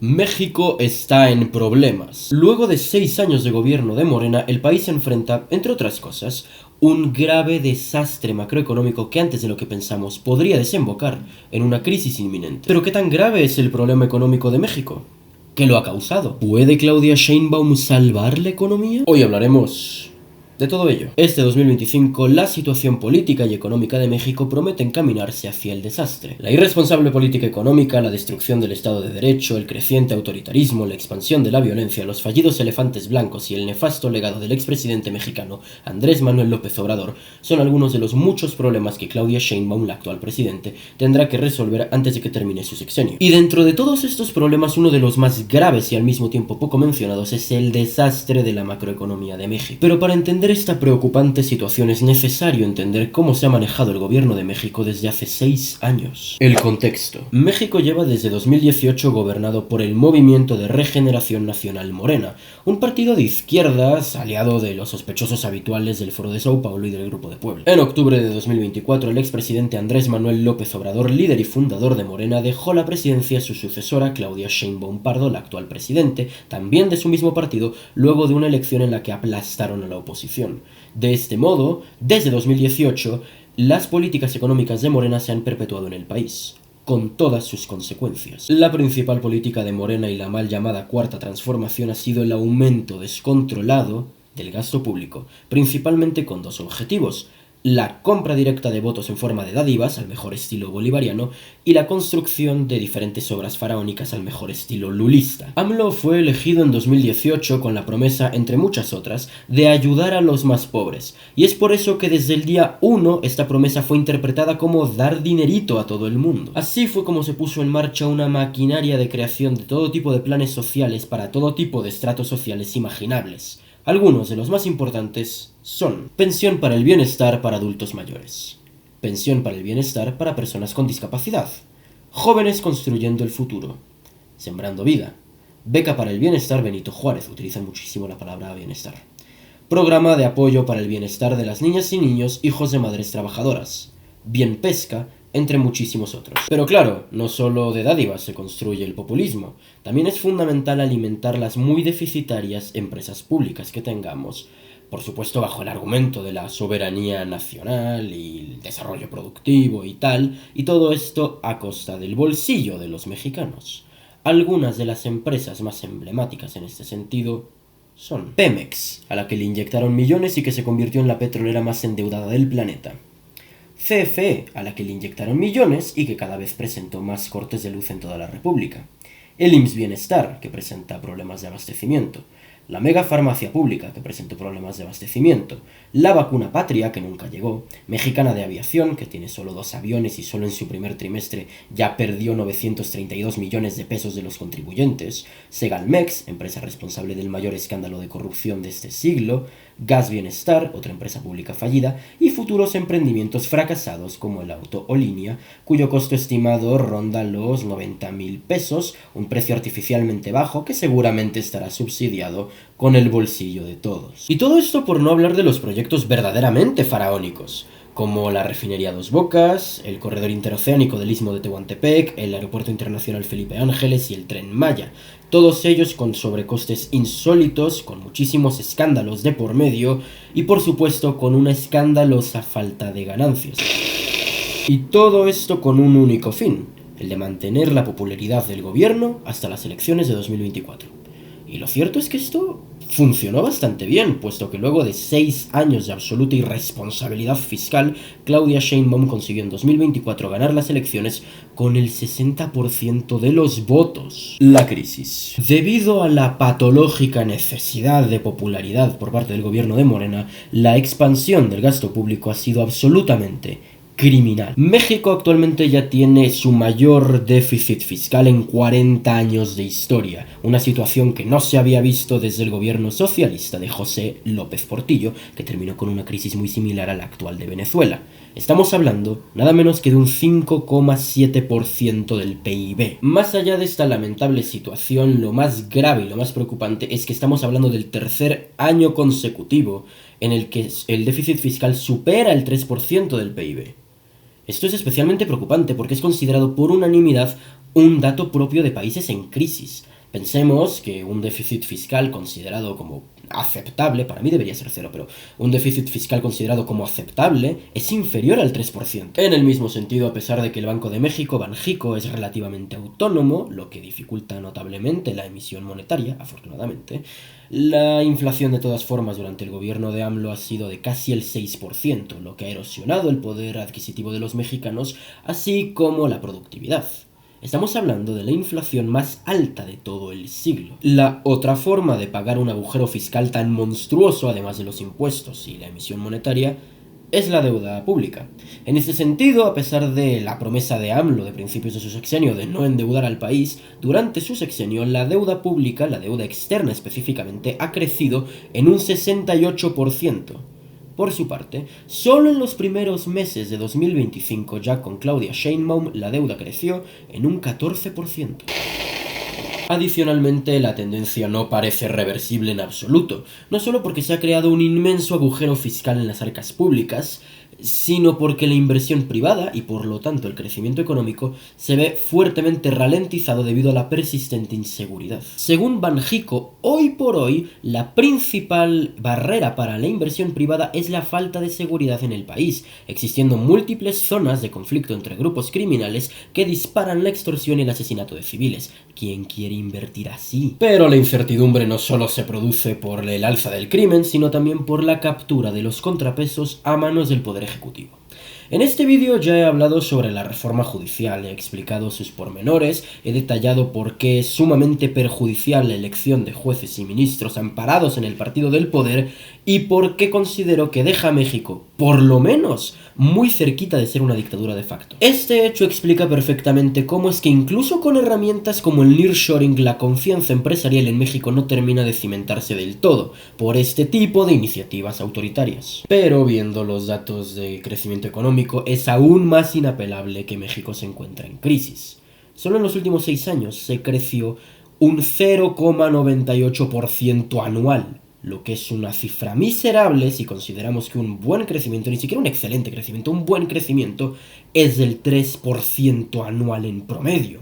México está en problemas. Luego de 6 años de gobierno de Morena, el país se enfrenta, entre otras cosas, un grave desastre macroeconómico que antes de lo que pensamos podría desembocar en una crisis inminente. Pero ¿qué tan grave es el problema económico de México? ¿Qué lo ha causado? ¿Puede Claudia Sheinbaum salvar la economía? Hoy hablaremos de todo ello. Este 2025, la situación política y económica de México promete encaminarse hacia el desastre. La irresponsable política económica, la destrucción del Estado de Derecho, el creciente autoritarismo, la expansión de la violencia, los fallidos elefantes blancos y el nefasto legado del expresidente mexicano Andrés Manuel López Obrador son algunos de los muchos problemas que Claudia Sheinbaum, la actual presidente, tendrá que resolver antes de que termine su sexenio. Y dentro de todos estos problemas, uno de los más graves y al mismo tiempo poco mencionados es el desastre de la macroeconomía de México. Pero para entender esta preocupante situación es necesario entender cómo se ha manejado el gobierno de México desde hace 6 años. El contexto. México lleva desde 2018 gobernado por el Movimiento de Regeneración Nacional Morena, un partido de izquierdas aliado de los sospechosos habituales del Foro de Sao Paulo y del Grupo de Puebla. En octubre de 2024, el expresidente Andrés Manuel López Obrador, líder y fundador de Morena, dejó la presidencia a su sucesora Claudia Sheinbaum Pardo, la actual presidente, también de su mismo partido, luego de una elección en la que aplastaron a la oposición. De este modo, desde 2018, las políticas económicas de Morena se han perpetuado en el país, con todas sus consecuencias. La principal política de Morena y la mal llamada Cuarta Transformación ha sido el aumento descontrolado del gasto público, principalmente con dos objetivos: la compra directa de votos en forma de dádivas, al mejor estilo bolivariano, y la construcción de diferentes obras faraónicas al mejor estilo lulista. AMLO fue elegido en 2018 con la promesa, entre muchas otras, de ayudar a los más pobres, y es por eso que desde el día 1 esta promesa fue interpretada como dar dinerito a todo el mundo. Así fue como se puso en marcha una maquinaria de creación de todo tipo de planes sociales para todo tipo de estratos sociales imaginables. Algunos de los más importantes son: pensión para el bienestar para adultos mayores, pensión para el bienestar para personas con discapacidad, jóvenes construyendo el futuro, sembrando vida, beca para el bienestar Benito Juárez, utilizan muchísimo la palabra bienestar, programa de apoyo para el bienestar de las niñas y niños hijos de madres trabajadoras, bien pesca, entre muchísimos otros. Pero claro, no solo de dádivas se construye el populismo, también es fundamental alimentar las muy deficitarias empresas públicas que tengamos, por supuesto bajo el argumento de la soberanía nacional y el desarrollo productivo y tal, y todo esto a costa del bolsillo de los mexicanos. Algunas de las empresas más emblemáticas en este sentido son Pemex, a la que le inyectaron millones y que se convirtió en la petrolera más endeudada del planeta; CFE, a la que le inyectaron millones y que cada vez presentó más cortes de luz en toda la República; el IMSS Bienestar, que presenta problemas de abastecimiento; la mega farmacia pública, que presentó problemas de abastecimiento; la vacuna Patria, que nunca llegó; Mexicana de Aviación, que tiene solo 2 aviones y solo en su primer trimestre ya perdió 932 millones de pesos de los contribuyentes; Segalmex, empresa responsable del mayor escándalo de corrupción de este siglo; Gas Bienestar, otra empresa pública fallida; y futuros emprendimientos fracasados como el Auto O Línea, cuyo costo estimado ronda los 90,000 pesos, un precio artificialmente bajo que seguramente estará subsidiado con el bolsillo de todos. Y todo esto por no hablar de los proyectos verdaderamente faraónicos, como la refinería Dos Bocas, el corredor interoceánico del Istmo de Tehuantepec, el aeropuerto internacional Felipe Ángeles y el Tren Maya, todos ellos con sobrecostes insólitos, con muchísimos escándalos de por medio y por supuesto con una escandalosa falta de ganancias. Y todo esto con un único fin: el de mantener la popularidad del gobierno hasta las elecciones de 2024. Y lo cierto es que esto funcionó bastante bien, puesto que luego de 6 años de absoluta irresponsabilidad fiscal, Claudia Sheinbaum consiguió en 2024 ganar las elecciones con el 60% de los votos. La crisis. Debido a la patológica necesidad de popularidad por parte del gobierno de Morena, la expansión del gasto público ha sido absolutamente criminal. México actualmente ya tiene su mayor déficit fiscal en 40 años de historia, una situación que no se había visto desde el gobierno socialista de José López Portillo, que terminó con una crisis muy similar a la actual de Venezuela. Estamos hablando nada menos que de un 5,7% del PIB. Más allá de esta lamentable situación, lo más grave y lo más preocupante es que estamos hablando del tercer año consecutivo en el que el déficit fiscal supera el 3% del PIB. Esto es especialmente preocupante porque es considerado por unanimidad un dato propio de países en crisis. Pensemos que un déficit fiscal considerado como aceptable, para mí debería ser cero, pero un déficit fiscal considerado como aceptable es inferior al 3%. En el mismo sentido, a pesar de que el Banco de México, Banjico, es relativamente autónomo, lo que dificulta notablemente la emisión monetaria, afortunadamente, la inflación de todas formas durante el gobierno de AMLO ha sido de casi el 6%, lo que ha erosionado el poder adquisitivo de los mexicanos, así como la productividad. Estamos hablando de la inflación más alta de todo el siglo. La otra forma de pagar un agujero fiscal tan monstruoso, además de los impuestos y la emisión monetaria, es la deuda pública. En este sentido, a pesar de la promesa de AMLO de principios de su sexenio de no endeudar al país, durante su sexenio la deuda pública, la deuda externa específicamente, ha crecido en un 68%. Por su parte, solo en los primeros meses de 2025, ya con Claudia Sheinbaum, la deuda creció en un 14%. Adicionalmente, la tendencia no parece reversible en absoluto, no solo porque se ha creado un inmenso agujero fiscal en las arcas públicas, sino porque la inversión privada, y por lo tanto el crecimiento económico, se ve fuertemente ralentizado debido a la persistente inseguridad. Según Banjico, hoy por hoy, la principal barrera para la inversión privada es la falta de seguridad en el país, existiendo múltiples zonas de conflicto entre grupos criminales que disparan la extorsión y el asesinato de civiles. ¿Quién quiere invertir así? Pero la incertidumbre no solo se produce por el alza del crimen, sino también por la captura de los contrapesos a manos del poder ejecutivo. En este vídeo ya he hablado sobre la reforma judicial, he explicado sus pormenores, he detallado por qué es sumamente perjudicial la elección de jueces y ministros amparados en el partido del poder y por qué considero que deja a México, por lo menos, muy cerquita de ser una dictadura de facto. Este hecho explica perfectamente cómo es que incluso con herramientas como el nearshoring, la confianza empresarial en México no termina de cimentarse del todo por este tipo de iniciativas autoritarias. Pero viendo los datos de crecimiento económico, es aún más inapelable que México se encuentra en crisis. Solo en los últimos 6 años se creció un 0,98% anual, lo que es una cifra miserable si consideramos que un buen crecimiento, ni siquiera un excelente crecimiento, un buen crecimiento es del 3% anual en promedio.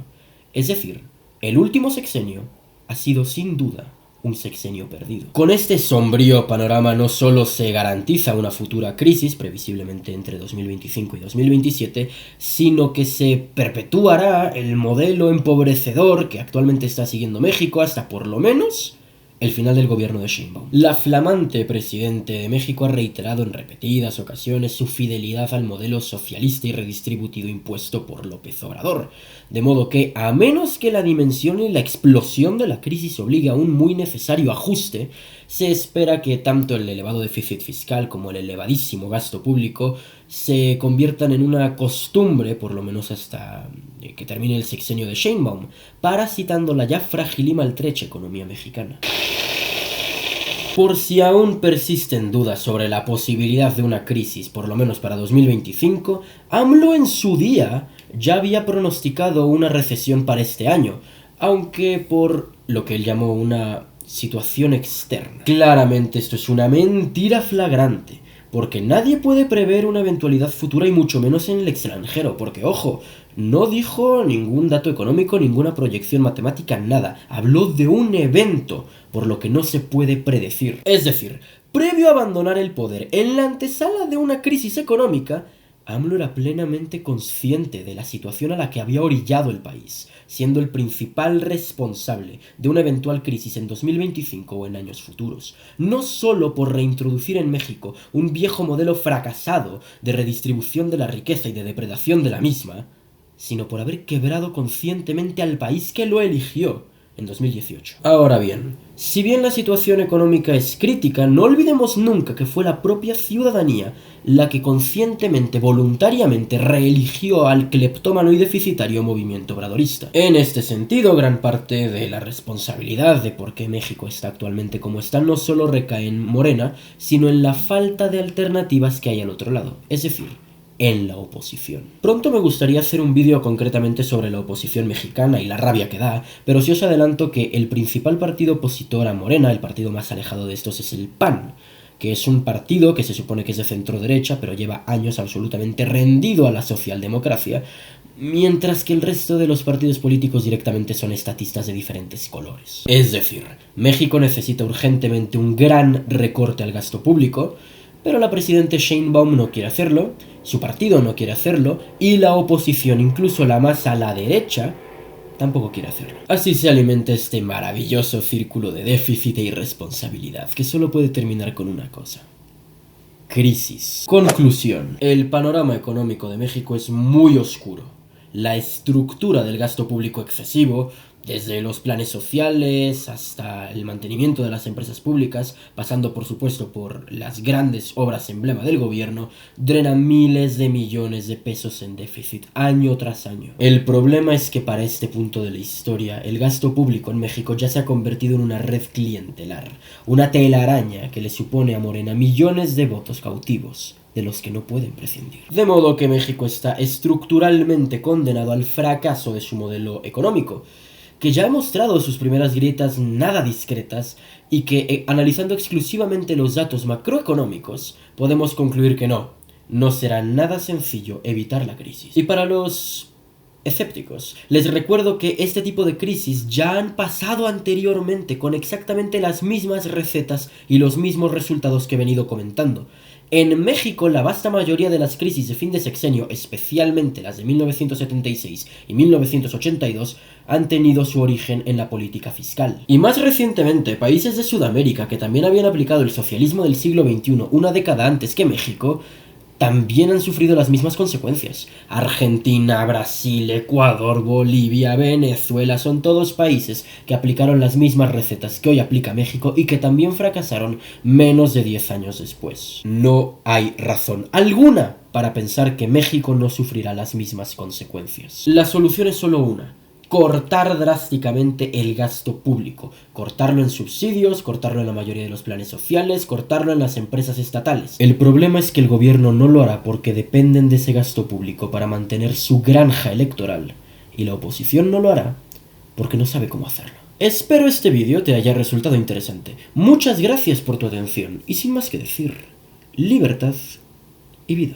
Es decir, el último sexenio ha sido sin duda un sexenio perdido. Con este sombrío panorama no solo se garantiza una futura crisis, previsiblemente entre 2025 y 2027, sino que se perpetuará el modelo empobrecedor que actualmente está siguiendo México hasta por lo menos el final del gobierno de Sheinbaum. La flamante presidente de México ha reiterado en repetidas ocasiones su fidelidad al modelo socialista y redistributivo impuesto por López Obrador, de modo que, a menos que la dimensión y la explosión de la crisis obligue a un muy necesario ajuste, se espera que tanto el elevado déficit fiscal como el elevadísimo gasto público se conviertan en una costumbre, por lo menos hasta que termine el sexenio de Sheinbaum, parasitando la ya frágil y maltrecha economía mexicana. Por si aún persisten dudas sobre la posibilidad de una crisis, por lo menos para 2025, AMLO en su día ya había pronosticado una recesión para este año, aunque por lo que él llamó una situación externa. Claramente esto es una mentira flagrante, porque nadie puede prever una eventualidad futura y mucho menos en el extranjero, porque ojo, no dijo ningún dato económico, ninguna proyección matemática, nada, habló de un evento, por lo que no se puede predecir. Es decir, previo a abandonar el poder, en la antesala de una crisis económica, AMLO era plenamente consciente de la situación a la que había orillado el país, siendo el principal responsable de una eventual crisis en 2025 o en años futuros, no solo por reintroducir en México un viejo modelo fracasado de redistribución de la riqueza y de depredación de la misma, sino por haber quebrado conscientemente al país que lo eligió en 2018. Ahora bien, si bien la situación económica es crítica, no olvidemos nunca que fue la propia ciudadanía la que conscientemente, voluntariamente, reeligió al cleptómano y deficitario movimiento obradorista. En este sentido, gran parte de la responsabilidad de por qué México está actualmente como está no solo recae en Morena, sino en la falta de alternativas que hay al otro lado, es decir, en la oposición. Pronto me gustaría hacer un vídeo concretamente sobre la oposición mexicana y la rabia que da, pero sí os adelanto que el principal partido opositor a Morena, el partido más alejado de estos, es el PAN, que es un partido que se supone que es de centro derecha, pero lleva años absolutamente rendido a la socialdemocracia, mientras que el resto de los partidos políticos directamente son estatistas de diferentes colores. Es decir, México necesita urgentemente un gran recorte al gasto público, pero la presidenta Sheinbaum no quiere hacerlo, su partido no quiere hacerlo, y la oposición, incluso la más a la derecha, tampoco quiere hacerlo. Así se alimenta este maravilloso círculo de déficit e irresponsabilidad, que solo puede terminar con una cosa: crisis. Conclusión. El panorama económico de México es muy oscuro. La estructura del gasto público excesivo, desde los planes sociales hasta el mantenimiento de las empresas públicas, pasando por supuesto por las grandes obras emblema del gobierno, drena miles de millones de pesos en déficit año tras año. El problema es que para este punto de la historia, el gasto público en México ya se ha convertido en una red clientelar, una telaraña que le supone a Morena millones de votos cautivos, de los que no pueden prescindir. De modo que México está estructuralmente condenado al fracaso de su modelo económico, que ya ha mostrado sus primeras grietas nada discretas y que, analizando exclusivamente los datos macroeconómicos, podemos concluir que no será nada sencillo evitar la crisis. Y para los escépticos, les recuerdo que este tipo de crisis ya han pasado anteriormente con exactamente las mismas recetas y los mismos resultados que he venido comentando. En México, la vasta mayoría de las crisis de fin de sexenio, especialmente las de 1976 y 1982, han tenido su origen en la política fiscal. Y más recientemente, países de Sudamérica que también habían aplicado el socialismo del siglo XXI una década antes que México, también han sufrido las mismas consecuencias. Argentina, Brasil, Ecuador, Bolivia, Venezuela son todos países que aplicaron las mismas recetas que hoy aplica México y que también fracasaron menos de 10 años después. No hay razón alguna para pensar que México no sufrirá las mismas consecuencias. La solución es solo una: cortar drásticamente el gasto público, cortarlo en subsidios, cortarlo en la mayoría de los planes sociales, cortarlo en las empresas estatales. El problema es que el gobierno no lo hará porque dependen de ese gasto público para mantener su granja electoral, y la oposición no lo hará porque no sabe cómo hacerlo. Espero este vídeo te haya resultado interesante. Muchas gracias por tu atención y sin más que decir, libertad y vida.